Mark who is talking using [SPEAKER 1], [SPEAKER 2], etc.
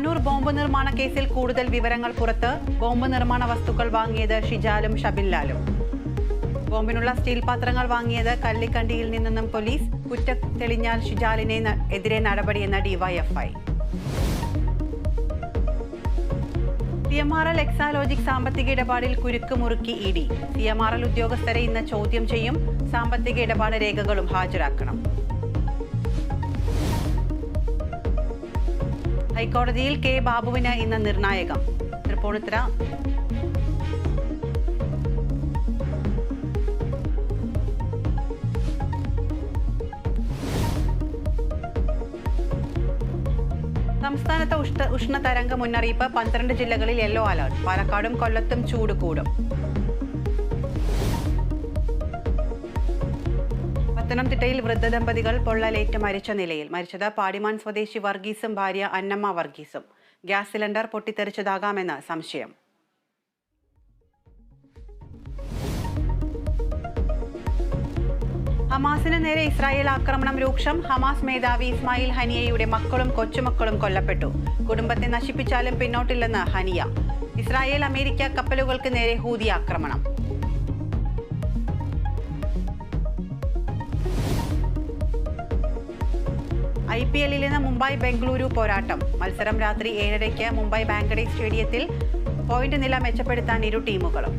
[SPEAKER 1] Tanur bomb നിർമ്മാണ കേസിൽ കൂടുതൽ വിവരങ്ങൾ പുറത്ത്. ബോംബ് നിർമ്മാണ വസ്തുക്കൾ വാങ്ങിയത് ഷിജാലും ഷബിൻലാലും. ബോംബിനുള്ള സ്റ്റീൽ പാത്രങ്ങൾ വാങ്ങിയത് കള്ളിക്കണ്ടിയിൽ നിന്നും പോലീസ്. കുറ്റം തെളിഞ്ഞാൽ ഷിജാലിനെ എതിരെ നടപടിയെന്ന ഡിവൈഎഫ്ഐ. CMRL എക്സാലോജിക് സാമ്പത്തിക ഇടപാടിൽ കുരുക്ക് മുറുക്കി ഇഡി. CMRL ഉദ്യോഗസ്ഥരെ ഇന്ന് ചോദ്യം ചെയ്യും. സാമ്പത്തിക ഇടപാട് രേഖകളും ഹാജരാക്കണം. ഹൈക്കോടതിയിൽ കെ ബാബുവിന് ഇന്ന് നിർണായകം. തൃപ്പൂണിത്തുറ സംസ്ഥാനത്ത് ഉഷ്ണതരംഗ മുന്നറിയിപ്പ്. 12 ജില്ലകളിൽ യെല്ലോ അലർട്ട്. പാലക്കാടും കൊല്ലത്തും ചൂട് കൂടും. പത്തനംതിട്ടയിൽ വൃദ്ധദമ്പതികൾ പൊള്ളലേറ്റ് മരിച്ച നിലയിൽ. മരിച്ചത് പാടിമാൻ സ്വദേശി വർഗീസും ഭാര്യ അന്നമ്മ വർഗീസും. ഗ്യാസ് സിലിണ്ടർ പൊട്ടിത്തെറിച്ചതാകാമെന്ന് സംശയം. ഹമാസിന് നേരെ ഇസ്രായേൽ ആക്രമണം രൂക്ഷം. ഹമാസ് മേധാവി ഇസ്മായിൽ ഹനിയയുടെ മക്കളും കൊച്ചുമക്കളും കൊല്ലപ്പെട്ടു. കുടുംബത്തെ നശിപ്പിച്ചാലും പിന്നോട്ടില്ലെന്ന് ഹനിയ. ഇസ്രായേൽ അമേരിക്ക കപ്പലുകൾക്ക് നേരെ ഹൂതി ആക്രമണം. IPL ഇന്ന് മുംബൈ ബംഗളൂരു പോരാട്ടം. മത്സരം രാത്രി 7:30 മുംബൈ വാങ്കഡെ സ്റ്റേഡിയത്തിൽ. പോയിന്റ് നില മെച്ചപ്പെടുത്താൻ ഇരു ടീമുകളും.